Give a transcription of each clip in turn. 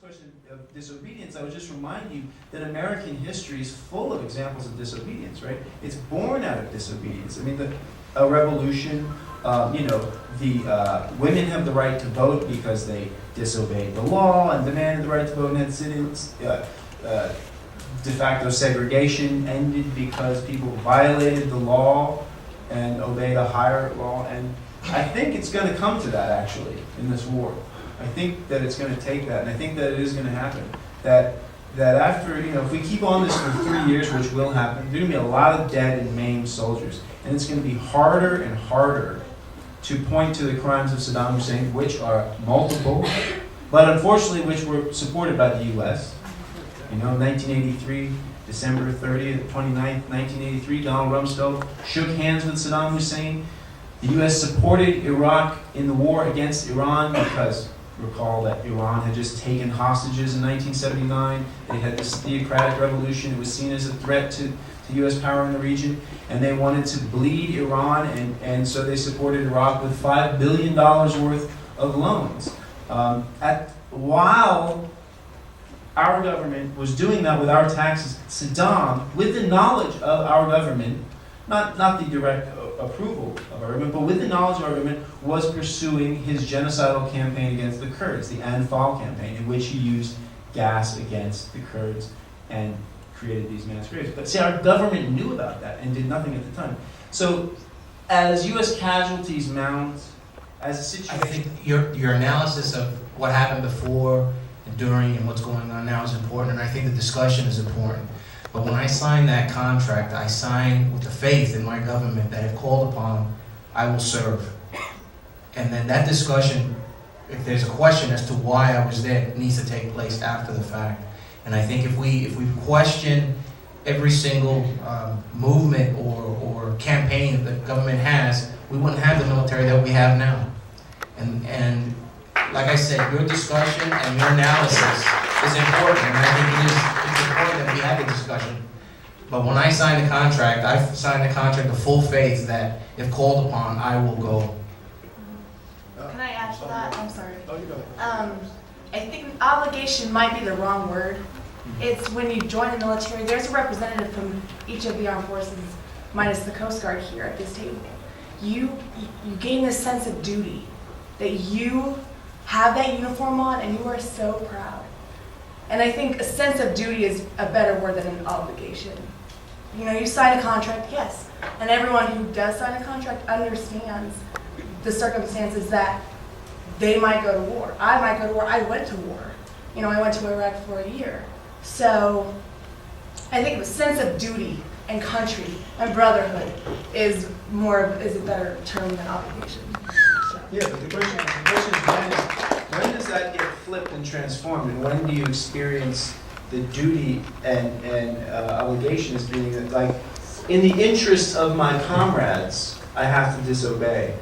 question of disobedience, I would just remind you that American history is full of examples of disobedience, right? It's born out of disobedience. I mean, a revolution, the women have the right to vote because they disobeyed the law and demanded the right to vote in its citizens. De facto segregation ended because people violated the law and obeyed a higher law. And I think it's going to come to that, actually, in this war. I think that it's going to take that, and I think that it is going to happen. That after, if we keep on this for 3 years, which will happen, there's going to be a lot of dead and maimed soldiers. And it's going to be harder and harder to point to the crimes of Saddam Hussein, which are multiple, but unfortunately which were supported by the U.S. 1983, December 30th, 29th, 1983, Donald Rumsfeld shook hands with Saddam Hussein. The U.S. supported Iraq in the war against Iran because, recall that Iran had just taken hostages in 1979. They had this theocratic revolution. It was seen as a threat to U.S. power in the region, and they wanted to bleed Iran, and so they supported Iraq with $5 billion worth of loans. While our government was doing that with our taxes, Saddam, with the knowledge of our government, not the direct approval of our government, but with the knowledge of our government, was pursuing his genocidal campaign against the Kurds, the Anfal campaign, in which he used gas against the Kurds and created these mass graves. But see, our government knew about that and did nothing at the time. So, as U.S. casualties mount, as a situation... I think your analysis of what happened before and during and what's going on now is important, and I think the discussion is important. But when I signed that contract, I signed with the faith in my government that if called upon, I will serve. And then that discussion, if there's a question as to why I was there, it needs to take place after the fact. And I think if we question every single movement or campaign that the government has, we wouldn't have the military that we have now. And like I said, your discussion and your analysis is important, and I think it's important that we have the discussion. But when I signed the contract, I signed the contract with full faith that if called upon, I will go. Can I add to that? I'm sorry. Oh, you go ahead. I think obligation might be the wrong word. It's when you join the military, there's a representative from each of the armed forces, minus the Coast Guard here at this table. You gain this sense of duty, that you have that uniform on and you are so proud. And I think a sense of duty is a better word than an obligation. You sign a contract, yes, and everyone who does sign a contract understands the circumstances that they might go to war. I might go to war. I went to war. I went to Iraq for a year. So I think the sense of duty and country and brotherhood is a better term than obligation. So. Yeah, but the question is when does that get flipped and transformed, and when do you experience the duty and obligation as being like, in the interest of my comrades, I have to disobey.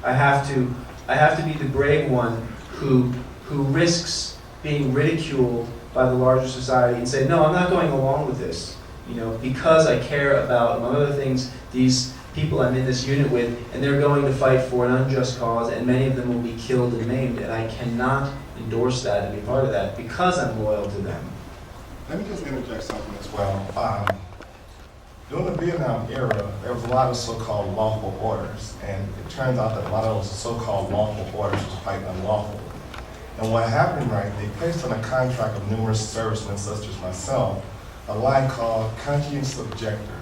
I have to be the brave one who risks being ridiculed by the larger society and say, no, I'm not going along with this, because I care about, among other things, these people I'm in this unit with, and they're going to fight for an unjust cause, and many of them will be killed and maimed, and I cannot endorse that and be part of that because I'm loyal to them. Let me just interject something as well. During the Vietnam era, there was a lot of so-called lawful orders, and it turns out that a lot of those so-called lawful orders was quite unlawful. And what happened, right, they placed on a contract of numerous servicemen, such as myself, a line called conscience objector.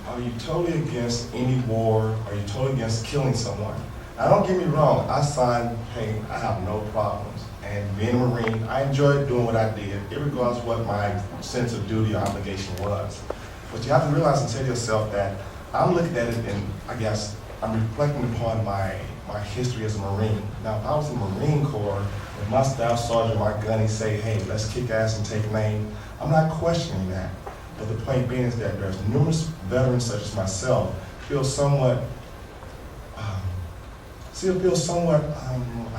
Are you totally against any war? Are you totally against killing someone? Now, don't get me wrong, I signed, hey, I have no problems. And being a Marine, I enjoyed doing what I did, regardless of what my sense of duty or obligation was. But you have to realize and say to yourself that I'm looking at it and I guess I'm reflecting upon my history as a Marine. Now, if I was in the Marine Corps, if my staff sergeant, my gunny say, hey, let's kick ass and take name, I'm not questioning that. But the point being is that there's numerous veterans such as myself feel somewhat, I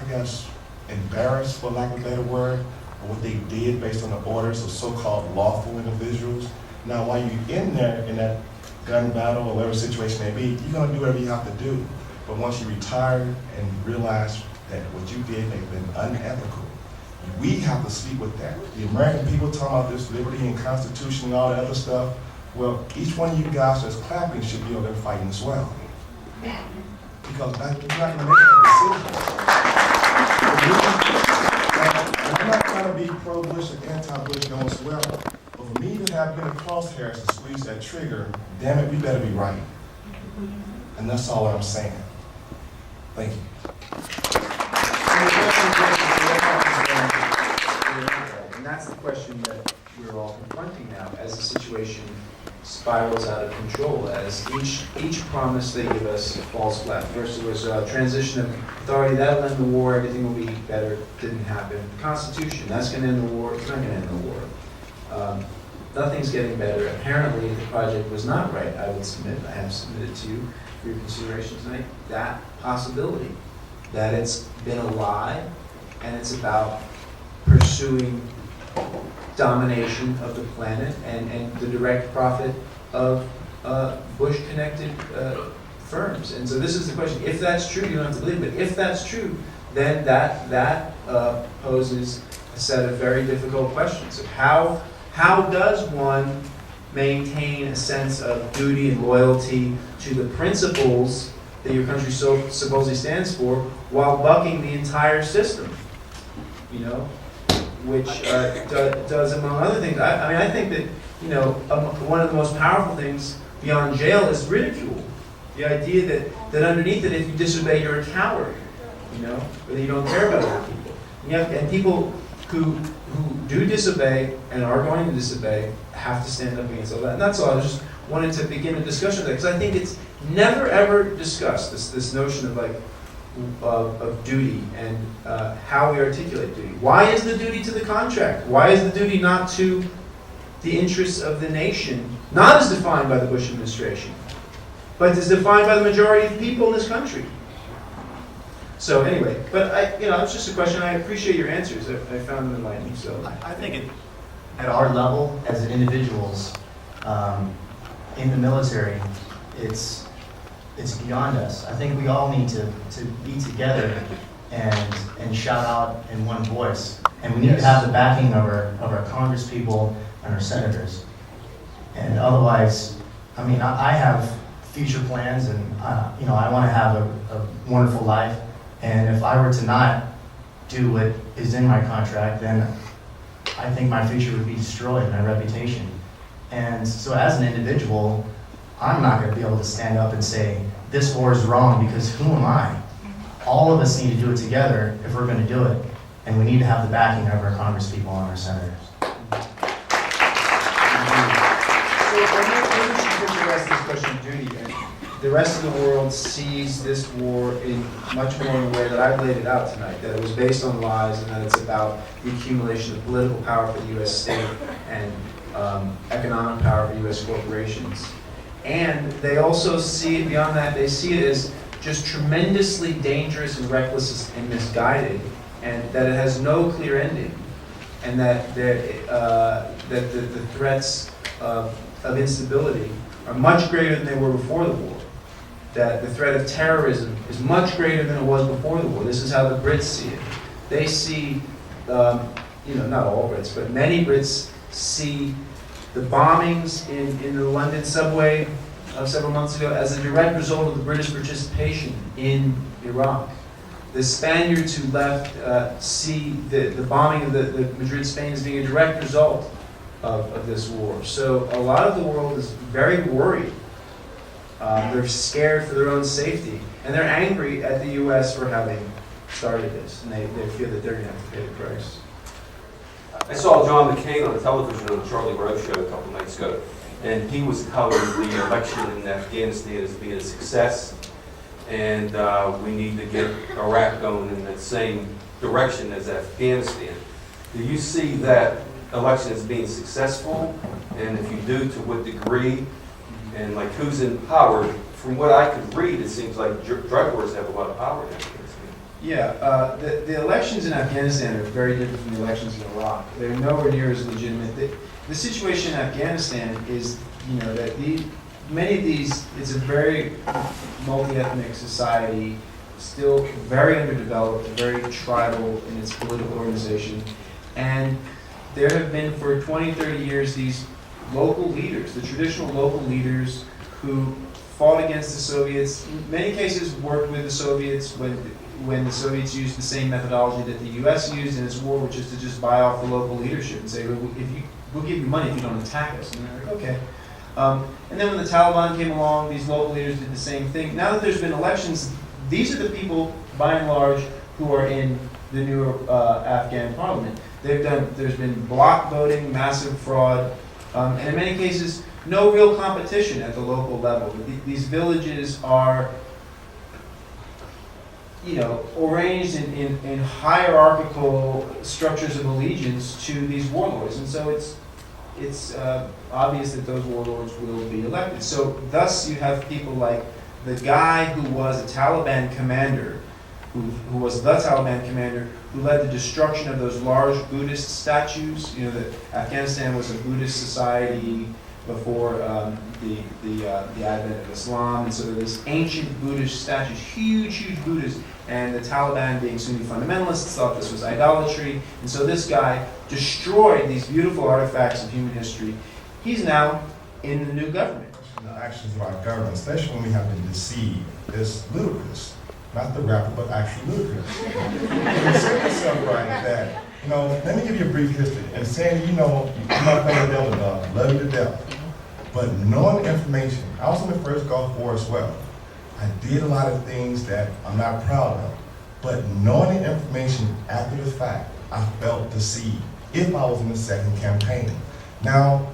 guess, embarrassed, for lack of a better word, of what they did based on the orders of so-called lawful individuals. Now, while you're in there in that gun battle or whatever situation may be, you're going to do whatever you have to do. But once you retire and realize that what you did may have been unethical, We have to sleep with that. The American people talking about this liberty and constitution and all that other stuff. Well, each one of you guys that's clapping should be over there fighting as well. Because you're not going to make that decision. I'm not trying to be pro-Bush or anti-Bush going as well. But for me to have been a crosshairs to squeeze that trigger, damn it, we better be right. And that's all I'm saying. Thank you. And that's the question that we're all confronting now as the situation spirals out of control, as each promise they give us falls flat. First it was transition of authority, that'll end the war, everything will be better, didn't happen. Constitution, that's going to end the war, it's not going to end the war. Nothing's getting better. Apparently the project was not right, I would submit, I have submitted to you for your consideration tonight, that possibility, that it's been a lie and it's about pursuing domination of the planet and the direct profit of Bush-connected firms. And so this is the question. If that's true, you don't have to believe it, but if that's true, then that poses a set of very difficult questions of how does one maintain a sense of duty and loyalty to the principles that your country so supposedly stands for while bucking the entire system, you know? Which does, among other things, I think that, you know, one of the most powerful things beyond jail is ridicule. The idea that underneath it, if you disobey, you're a coward, you know, or that you don't care about other people. And people who do disobey and are going to disobey have to stand up against all that. And that's all. I just wanted to begin a discussion with that, because I think it's never ever discussed, this notion of like, of duty and how we articulate duty. Why is the duty to the contract? Why is the duty not to the interests of the nation, not as defined by the Bush administration, but as defined by the majority of people in this country? So anyway, but it's just a question. I appreciate your answers. I found them enlightening. So I think at our level as individuals in the military, it's beyond us. I think we all need to be together and shout out in one voice. And we need to have the backing of our congresspeople and our senators. And otherwise, I have future plans, and I want to have a wonderful life. And if I were to not do what is in my contract, then I think my future would be destroyed, my reputation. And so as an individual, I'm not going to be able to stand up and say, this war is wrong, because who am I? All of us need to do it together if we're going to do it. And we need to have the backing of our congresspeople and our senators. So maybe we should address this question of duty. And the rest of the world sees this war in much more in the way that I've laid it out tonight, that it was based on lies and that it's about the accumulation of political power for the U.S. state and economic power for U.S. corporations. And they also see it beyond that, they see it as just tremendously dangerous and reckless and misguided, and that it has no clear ending, and that the threats of instability are much greater than they were before the war. That the threat of terrorism is much greater than it was before the war. This is how the Brits see it. They see, not all Brits, but many Brits see the bombings in the London subway several months ago as a direct result of the British participation in Iraq. The Spaniards who left see the bombing of the Madrid, Spain as being a direct result of this war. So a lot of the world is very worried. They're scared for their own safety. And they're angry at the U.S. for having started this. And they feel that they're going to have to pay the price. I saw John McCain on television on the Charlie Rose show a couple nights ago, and he was covering the election in Afghanistan as being a success, and we need to get Iraq going in that same direction as Afghanistan. Do you see that election as being successful? And if you do, to what degree? And like who's in power? From what I could read, it seems like drug wars have a lot of power in Afghanistan. Yeah, the elections in Afghanistan are very different from the elections in Iraq. They're nowhere near as legitimate. The situation in Afghanistan is, that many of these, it's a very multi-ethnic society. still very underdeveloped, very tribal in its political organization. And there have been for 20, 30 years these local leaders, the traditional local leaders who fought against the Soviets, in many cases worked with the Soviets when the Soviets used the same methodology that the US used in its war, which is to just buy off the local leadership and say, we'll give you money if you don't attack us. And they're like, okay. And then when the Taliban came along, these local leaders did the same thing. Now that there's been elections, these are the people, by and large, who are in the new Afghan parliament. There's been block voting, massive fraud, and in many cases, no real competition at the local level. These villages are, arranged in hierarchical structures of allegiance to these warlords, and so it's obvious that those warlords will be elected. So thus you have people like the guy who was a Taliban commander, who was the Taliban commander, who led the destruction of those large Buddhist statues. That Afghanistan was a Buddhist society before the advent of Islam, and so there was ancient Buddhist statues, huge Buddhas, and the Taliban, being Sunni fundamentalists, thought this was idolatry, and so this guy destroyed these beautiful artifacts of human history. He's now in the new government. The actions of our government, especially when we have been deceived, is ludicrous. Not the rapper, but actually ludicrous. You say yourself right that, let me give you a brief history. And saying, I'm not playing the devil dog, love you to death. But knowing information, I was in the first Gulf War as well. I did a lot of things that I'm not proud of. But knowing the information after the fact, I felt deceived if I was in the second campaign. Now,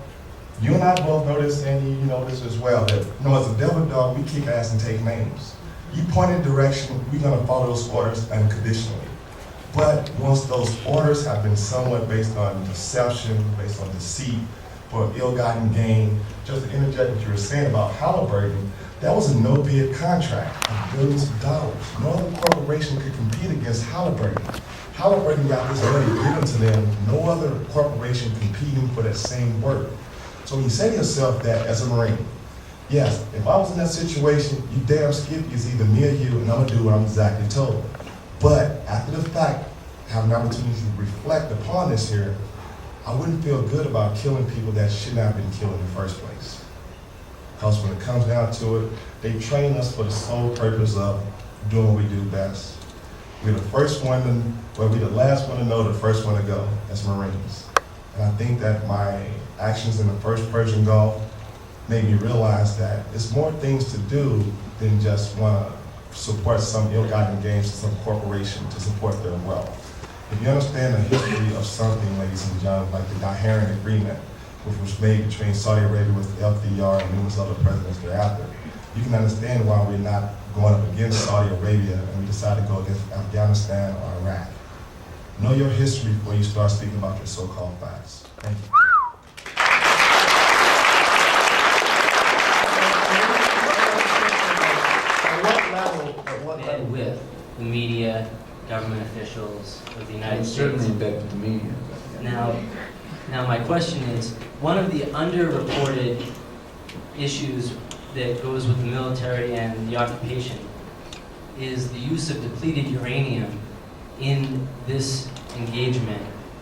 you and I both know this, and you know this as well, that as a devil dog, we kick ass and take names. You point in direction, we're going to follow those orders unconditionally. But once those orders have been somewhat based on deception, based on deceit, for ill-gotten gain, just to interject what you were saying about Halliburton, that was a no-bid contract of billions of dollars. No other corporation could compete against Halliburton. Halliburton got this money given to them, no other corporation competing for that same work. So when you say to yourself that as a Marine, yes, if I was in that situation, you damn skip, it's either me or you, and I'm gonna do what I'm exactly told. But after the fact, have an opportunity to reflect upon this here, I wouldn't feel good about killing people that should not have been killed in the first place. Because when it comes down to it, they train us for the sole purpose of doing what we do best. We're the first one to, we're the last one to know, the first one to go as Marines. And I think that my actions in the first Persian Gulf made me realize that it's more things to do than just want to support some ill-gotten gains to some corporation to support their wealth. If you understand the history of something, ladies and gentlemen, like the Dahran Agreement, which was made between Saudi Arabia with FDR and numerous other presidents thereafter, you can understand why we're not going up against Saudi Arabia and we decided to go against Afghanistan or Iraq. Know your history before you start speaking about your so-called facts. Thank you. And with the media, government officials of the United States. Certainly embedded in the media. Now my question is, one of the underreported issues that goes with the military and the occupation is the use of depleted uranium in this engagement.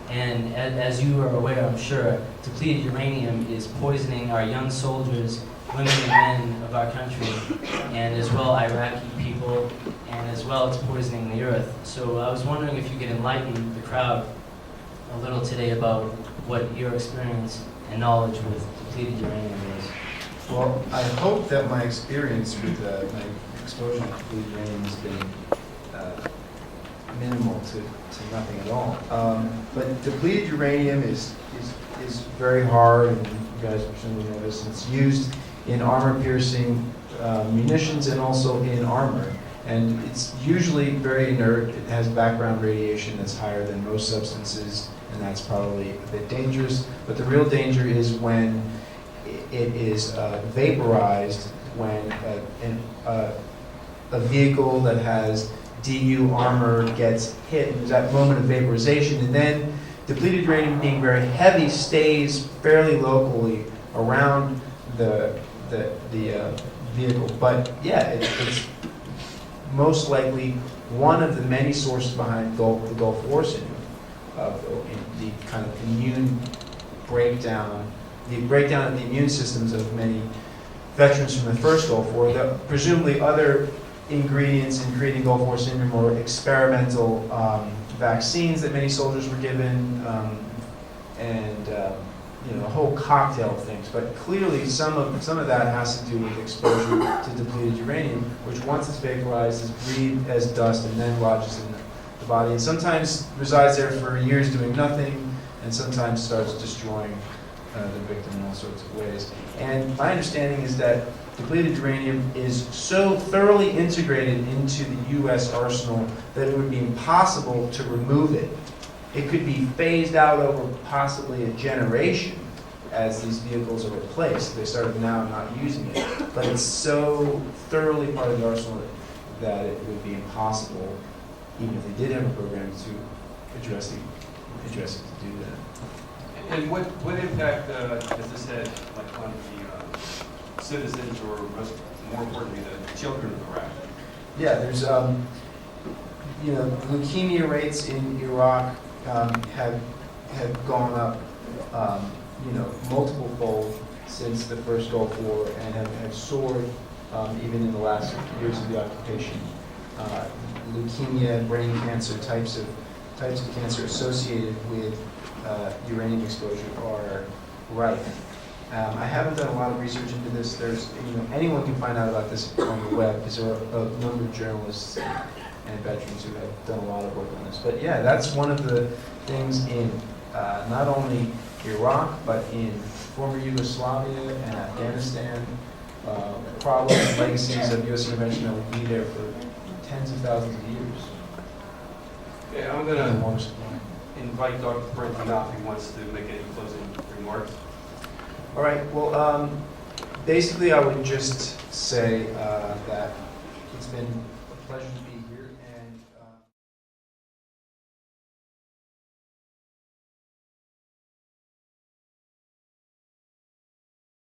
And as you are aware, I'm sure, depleted uranium is poisoning our young soldiers, women and men of our country, and as well Iraqi people, and as well it's poisoning the earth. So I was wondering if you could enlighten the crowd a little today about what your experience and knowledge with depleted uranium is. Well, I hope that my experience with my exposure to depleted uranium has been minimal to nothing at all. But depleted uranium is very hard, and you guys presumably know this. It's used in armor-piercing munitions and also in armor. And it's usually very inert. It has background radiation that's higher than most substances, and that's probably a bit dangerous. But the real danger is when it is vaporized, when a vehicle that has DU armor gets hit, and there's that moment of vaporization, and then depleted uranium, being very heavy, stays fairly locally around the vehicle. But yeah, it's most likely one of the many sources behind the Gulf War syndrome, the kind of immune breakdown, the breakdown of the immune systems of many veterans from the first Gulf War. Presumably other ingredients in creating Gulf War syndrome or experimental vaccines that many soldiers were given, and a whole cocktail of things. But clearly, some of that has to do with exposure to depleted uranium, which once it's vaporized is breathed as dust and then lodges in the body, and sometimes resides there for years doing nothing, and sometimes starts destroying the victim in all sorts of ways. And my understanding is that depleted uranium is so thoroughly integrated into the U.S. arsenal that it would be impossible to remove it. It could be phased out over possibly a generation as these vehicles are replaced. They started now not using it. But it's so thoroughly part of the arsenal that it would be impossible, even if they did have a program, to address it to do that. And what impact has this had, like, on the citizens, or more importantly, the children of Iraq? Yeah, there's leukemia rates in Iraq have gone up multiple fold since the first Gulf War, and have soared even in the last years of the occupation. Leukemia, brain cancer, types of cancer associated with uranium exposure are rife. I haven't done a lot of research into this. Anyone can find out about this on the web, because there are a number of journalists and veterans who have done a lot of work on this. But yeah, that's one of the things in not only Iraq, but in former Yugoslavia and Afghanistan, problems and legacies of U.S. intervention that will be there for tens of thousands of years. Yeah, I'm going to invite Dr. Brent now if he wants to make any closing remarks. All right, well, basically I would just say that it's been a pleasure to be